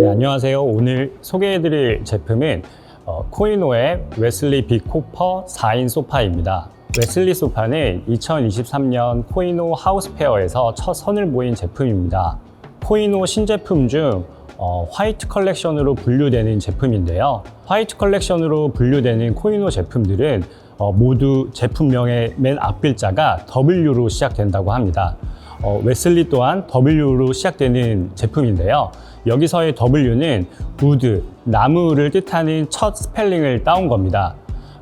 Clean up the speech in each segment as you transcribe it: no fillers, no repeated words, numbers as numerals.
네, 안녕하세요. 오늘 소개해드릴 제품은 코이노의 웨슬리 빅코퍼 4인 소파입니다. 웨슬리 소파는 2023년 코이노 하우스페어에서 첫 선을 보인 제품입니다. 코이노 신제품 중 화이트 컬렉션으로 분류되는 제품인데요. 화이트 컬렉션으로 분류되는 코이노 제품들은 모두 제품명의 맨 앞글자가 W로 시작된다고 합니다. 웨슬리 또한 W로 시작되는 제품인데요. 여기서의 W는 우드, 나무를 뜻하는 첫 스펠링을 따온 겁니다.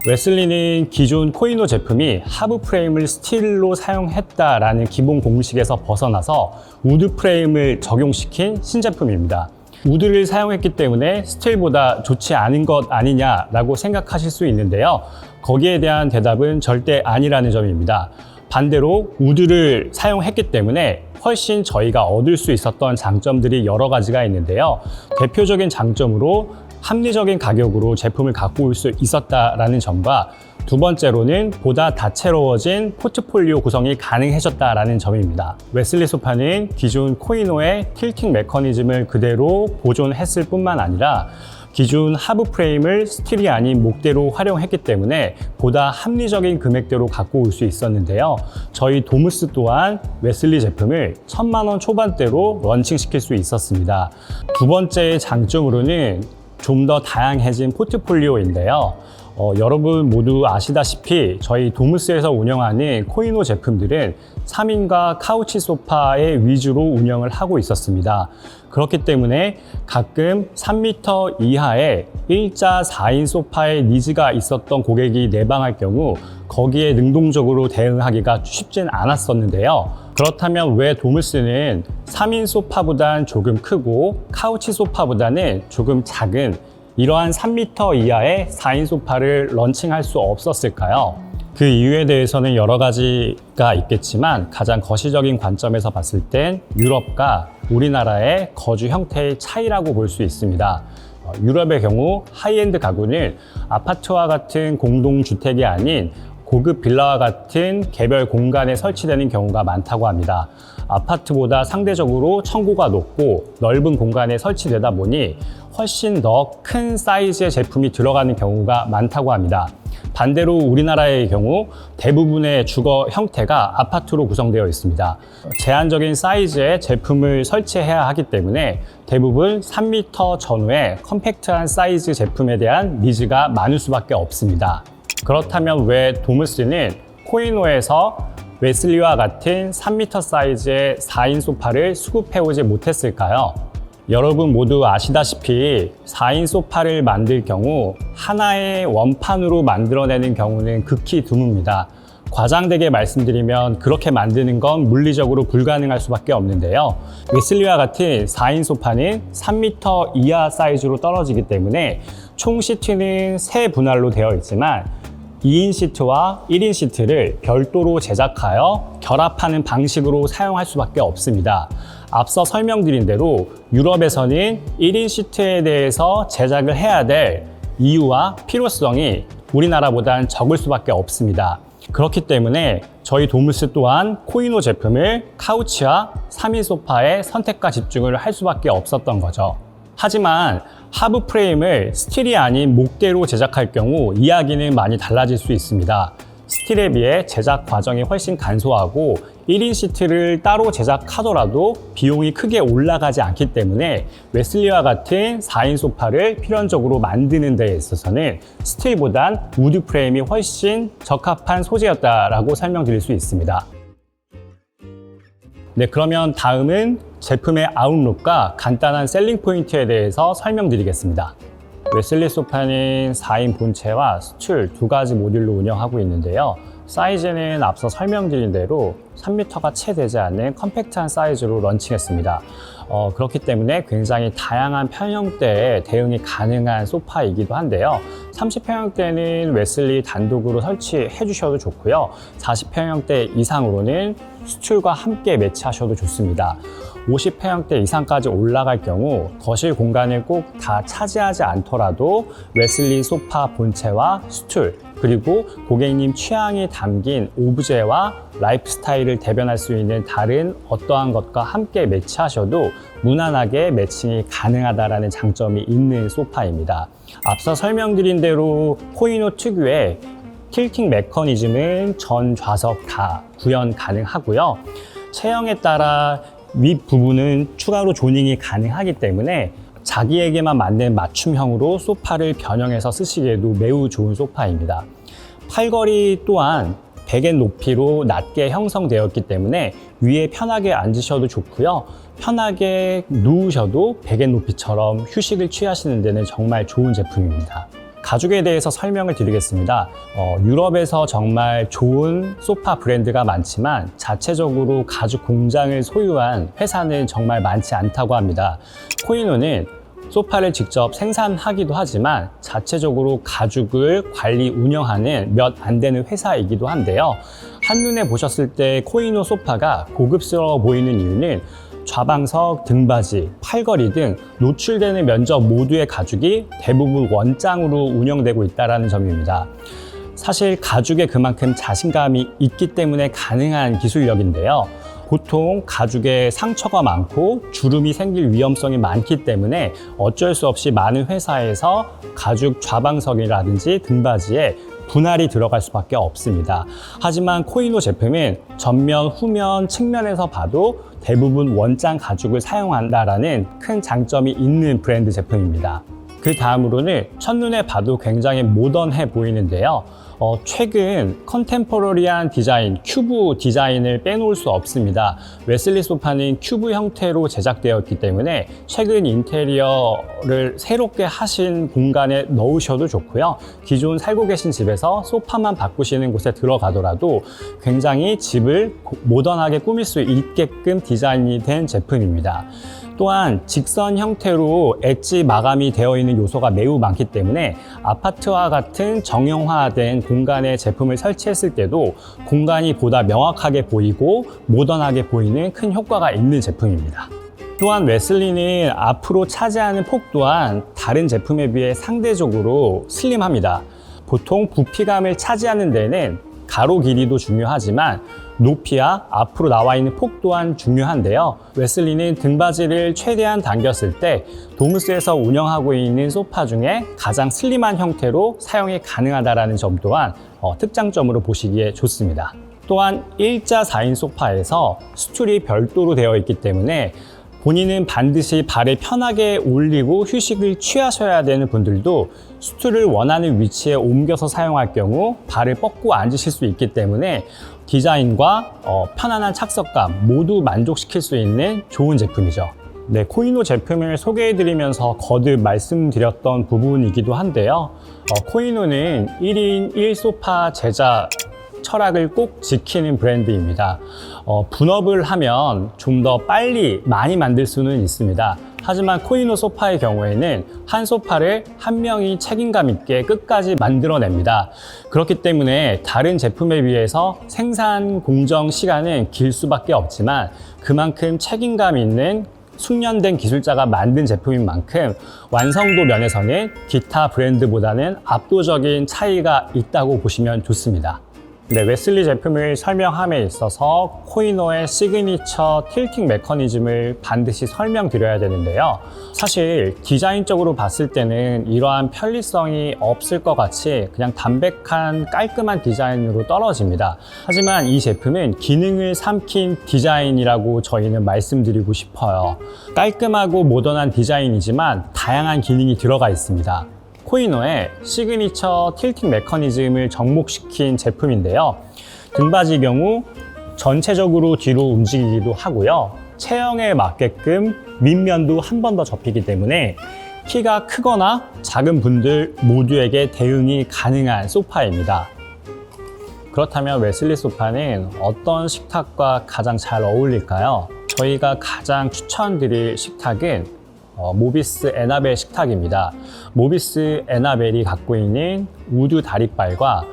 웨슬리는 기존 코이노 제품이 하부 프레임을 스틸로 사용했다라는 기본 공식에서 벗어나서 우드 프레임을 적용시킨 신제품입니다. 우드를 사용했기 때문에 스틸보다 좋지 않은 것 아니냐라고 생각하실 수 있는데요. 거기에 대한 대답은 절대 아니라는 점입니다. 반대로 우드를 사용했기 때문에 훨씬 저희가 얻을 수 있었던 장점들이 여러 가지가 있는데요. 대표적인 장점으로 합리적인 가격으로 제품을 갖고 올 수 있었다라는 점과 두 번째로는 보다 다채로워진 포트폴리오 구성이 가능해졌다라는 점입니다. 웨슬리 소파는 기존 코이노의 틸팅 메커니즘을 그대로 보존했을 뿐만 아니라 기존 하부 프레임을 스틸이 아닌 목대로 활용했기 때문에 보다 합리적인 금액대로 갖고 올 수 있었는데요. 저희 도무스 또한 웨슬리 제품을 1000만 원 초반대로 런칭시킬 수 있었습니다. 두 번째 장점으로는 좀 더 다양해진 포트폴리오인데요. 여러분 모두 아시다시피 저희 도무스에서 운영하는 코이노 제품들은 3인과 카우치 소파의 위주로 운영을 하고 있었습니다. 그렇기 때문에 가끔 3m 이하의 일자 4인 소파의 니즈가 있었던 고객이 내방할 경우 거기에 능동적으로 대응하기가 쉽진 않았었는데요. 그렇다면 왜 도무스는 3인 소파보단 조금 크고 카우치 소파보다는 조금 작은 이러한 3m 이하의 4인 소파를 런칭할 수 없었을까요? 그 이유에 대해서는 여러 가지가 있겠지만 가장 거시적인 관점에서 봤을 땐 유럽과 우리나라의 거주 형태의 차이라고 볼 수 있습니다. 유럽의 경우 하이엔드 가구는 아파트와 같은 공동주택이 아닌 고급 빌라와 같은 개별 공간에 설치되는 경우가 많다고 합니다. 아파트보다 상대적으로 층고가 높고 넓은 공간에 설치되다 보니 훨씬 더 큰 사이즈의 제품이 들어가는 경우가 많다고 합니다. 반대로 우리나라의 경우 대부분의 주거 형태가 아파트로 구성되어 있습니다. 제한적인 사이즈의 제품을 설치해야 하기 때문에 대부분 3m 전후의 컴팩트한 사이즈 제품에 대한 니즈가 많을 수밖에 없습니다. 그렇다면 왜 도무스는 코이노에서 웨슬리와 같은 3m 사이즈의 4인 소파를 수급해오지 못했을까요? 여러분 모두 아시다시피 4인 소파를 만들 경우 하나의 원판으로 만들어내는 경우는 극히 드뭅니다. 과장되게 말씀드리면 그렇게 만드는 건 물리적으로 불가능할 수밖에 없는데요. 웨슬리와 같은 4인 소파는 3m 이하 사이즈로 떨어지기 때문에 총 시트는 세 분할로 되어 있지만 2인 시트와 1인 시트를 별도로 제작하여 결합하는 방식으로 사용할 수밖에 없습니다. 앞서 설명드린 대로 유럽에서는 1인 시트에 대해서 제작을 해야 될 이유와 필요성이 우리나라보단 적을 수밖에 없습니다. 그렇기 때문에 저희 도무스 또한 코이노 제품을 카우치와 3인 소파의 선택과 집중을 할 수밖에 없었던 거죠. 하지만 하부 프레임을 스틸이 아닌 목대로 제작할 경우 이야기는 많이 달라질 수 있습니다. 스틸에 비해 제작 과정이 훨씬 간소하고 1인 시트를 따로 제작하더라도 비용이 크게 올라가지 않기 때문에 웨슬리와 같은 4인 소파를 필연적으로 만드는 데 있어서는 스틸보단 우드 프레임이 훨씬 적합한 소재였다라고 설명드릴 수 있습니다. 네, 그러면 다음은 제품의 아웃룩과 간단한 셀링 포인트에 대해서 설명드리겠습니다. 웨슬리 소파는 4인 본체와 스툴 두 가지 모듈로 운영하고 있는데요. 사이즈는 앞서 설명드린 대로 3m가 채 되지 않는 컴팩트한 사이즈로 런칭했습니다. 그렇기 때문에 굉장히 다양한 편형대에 대응이 가능한 소파이기도 한데요. 30평형대는 웨슬리 단독으로 설치해 주셔도 좋고요. 40평형대 이상으로는 스툴과 함께 매치하셔도 좋습니다. 50평형대 이상까지 올라갈 경우 거실 공간을 꼭 다 차지하지 않더라도 웨슬리 소파 본체와 스툴 그리고 고객님 취향이 담긴 오브제와 라이프 스타일을 대변할 수 있는 다른 어떠한 것과 함께 매치하셔도 무난하게 매칭이 가능하다는 장점이 있는 소파입니다. 앞서 설명드린 대로 코이노 특유의 틸팅 메커니즘은 전 좌석 다 구현 가능하고요. 체형에 따라 윗부분은 추가로 조닝이 가능하기 때문에 자기에게만 맞는 맞춤형으로 소파를 변형해서 쓰시기에도 매우 좋은 소파입니다. 팔걸이 또한 베갯 높이로 낮게 형성되었기 때문에 위에 편하게 앉으셔도 좋고요. 편하게 누우셔도 베갯 높이처럼 휴식을 취하시는 데는 정말 좋은 제품입니다. 가죽에 대해서 설명을 드리겠습니다. 유럽에서 정말 좋은 소파 브랜드가 많지만 자체적으로 가죽 공장을 소유한 회사는 정말 많지 않다고 합니다. 코이노는 소파를 직접 생산하기도 하지만 자체적으로 가죽을 관리 운영하는 몇 안 되는 회사이기도 한데요. 한눈에 보셨을 때 코이노 소파가 고급스러워 보이는 이유는 좌방석, 등받이, 팔걸이 등 노출되는 면적 모두의 가죽이 대부분 원장으로 운영되고 있다는 점입니다. 사실 가죽에 그만큼 자신감이 있기 때문에 가능한 기술력인데요. 보통 가죽에 상처가 많고 주름이 생길 위험성이 많기 때문에 어쩔 수 없이 많은 회사에서 가죽 좌방석이라든지 등받이에 분할이 들어갈 수밖에 없습니다. 하지만 코이노 제품은 전면, 후면, 측면에서 봐도 대부분 원장 가죽을 사용한다는 큰 장점이 있는 브랜드 제품입니다. 그 다음으로는 첫눈에 봐도 굉장히 모던해 보이는데요. 최근 컨템포러리한 디자인, 큐브 디자인을 빼놓을 수 없습니다. 웨슬리 소파는 큐브 형태로 제작되었기 때문에 최근 인테리어를 새롭게 하신 공간에 넣으셔도 좋고요. 기존 살고 계신 집에서 소파만 바꾸시는 곳에 들어가더라도 굉장히 집을 모던하게 꾸밀 수 있게끔 디자인이 된 제품입니다. 또한 직선 형태로 엣지 마감이 되어 있는 요소가 매우 많기 때문에 아파트와 같은 정형화된 공간에 제품을 설치했을 때도 공간이 보다 명확하게 보이고 모던하게 보이는 큰 효과가 있는 제품입니다. 또한 웨슬리는 앞으로 차지하는 폭 또한 다른 제품에 비해 상대적으로 슬림합니다. 보통 부피감을 차지하는 데는 가로 길이도 중요하지만 높이와 앞으로 나와 있는 폭 또한 중요한데요. 웨슬리는 등받이를 최대한 당겼을 때 도무스에서 운영하고 있는 소파 중에 가장 슬림한 형태로 사용이 가능하다는 점 또한 특장점으로 보시기에 좋습니다. 또한 일자 4인 소파에서 스툴이 별도로 되어 있기 때문에 본인은 반드시 발을 편하게 올리고 휴식을 취하셔야 되는 분들도 스툴을 원하는 위치에 옮겨서 사용할 경우 발을 뻗고 앉으실 수 있기 때문에 디자인과 편안한 착석감 모두 만족시킬 수 있는 좋은 제품이죠. 네, 코이노 제품을 소개해드리면서 거듭 말씀드렸던 부분이기도 한데요. 코이노는 1인 1소파 제작 철학을 꼭 지키는 브랜드입니다. 분업을 하면 좀 더 빨리 많이 만들 수는 있습니다. 하지만 코이노 소파의 경우에는 한 소파를 한 명이 책임감 있게 끝까지 만들어냅니다. 그렇기 때문에 다른 제품에 비해서 생산 공정 시간은 길 수밖에 없지만 그만큼 책임감 있는 숙련된 기술자가 만든 제품인 만큼 완성도 면에서는 기타 브랜드보다는 압도적인 차이가 있다고 보시면 좋습니다. 네, 웨슬리 제품을 설명함에 있어서 코이노의 시그니처 틸팅 메커니즘을 반드시 설명드려야 되는데요. 사실 디자인적으로 봤을 때는 이러한 편리성이 없을 것 같이 그냥 담백한 깔끔한 디자인으로 떨어집니다. 하지만 이 제품은 기능을 삼킨 디자인이라고 저희는 말씀드리고 싶어요. 깔끔하고 모던한 디자인이지만 다양한 기능이 들어가 있습니다. 코이노의 시그니처 틸팅 메커니즘을 접목시킨 제품인데요. 등받이 경우 전체적으로 뒤로 움직이기도 하고요. 체형에 맞게끔 밑면도 한 번 더 접히기 때문에 키가 크거나 작은 분들 모두에게 대응이 가능한 소파입니다. 그렇다면 웨슬리 소파는 어떤 식탁과 가장 잘 어울릴까요? 저희가 가장 추천드릴 식탁은 모비스 에나벨 식탁입니다. 모비스 에나벨이 갖고 있는 우드 다리빨과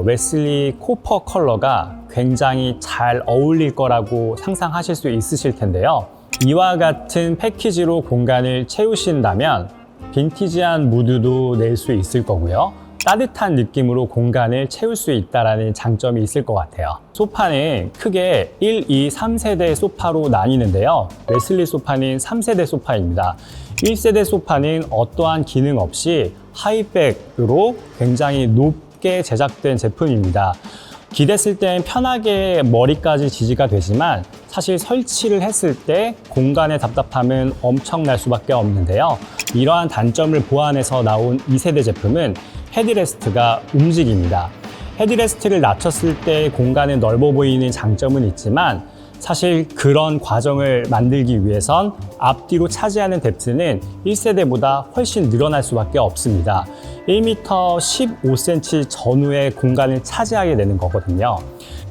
웨슬리 코퍼 컬러가 굉장히 잘 어울릴 거라고 상상하실 수 있으실 텐데요. 이와 같은 패키지로 공간을 채우신다면 빈티지한 무드도 낼 수 있을 거고요. 따뜻한 느낌으로 공간을 채울 수 있다는 장점이 있을 것 같아요. 소파는 크게 1, 2, 3세대 소파로 나뉘는데요. 웨슬리 소파는 3세대 소파입니다. 1세대 소파는 어떠한 기능 없이 하이백으로 굉장히 높게 제작된 제품입니다. 기댔을 땐 편하게 머리까지 지지가 되지만 사실 설치를 했을 때 공간의 답답함은 엄청날 수밖에 없는데요. 이러한 단점을 보완해서 나온 2세대 제품은 헤드레스트가 움직입니다. 헤드레스트를 낮췄을 때 공간은 넓어 보이는 장점은 있지만 사실 그런 과정을 만들기 위해선 앞뒤로 차지하는 뎁스는 1세대보다 훨씬 늘어날 수밖에 없습니다. 1m 15cm 전후의 공간을 차지하게 되는 거거든요.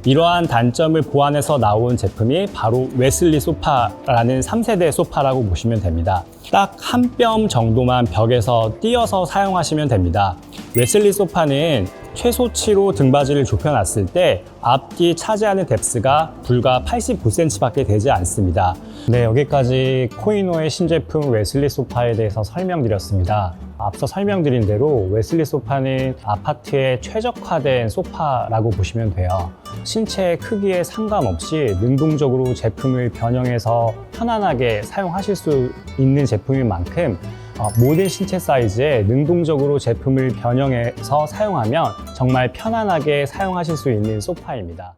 이러한 단점을 보완해서 나온 제품이 바로 웨슬리 소파라는 3세대 소파라고 보시면 됩니다. 딱 한 뼘 정도만 벽에서 띄어서 사용하시면 됩니다. 웨슬리 소파는 최소치로 등받이를 좁혀놨을 때 앞뒤 차지하는 뎁스가 불과 89cm 밖에 되지 않습니다. 네, 여기까지 코이노의 신제품 웨슬리 소파에 대해서 설명드렸습니다. 앞서 설명드린 대로 웨슬리 소파는 아파트에 최적화된 소파라고 보시면 돼요. 신체 크기에 상관없이 능동적으로 제품을 변형해서 편안하게 사용하실 수 있는 제품인 만큼 모든 신체 사이즈에 능동적으로 제품을 변형해서 사용하면 정말 편안하게 사용하실 수 있는 소파입니다.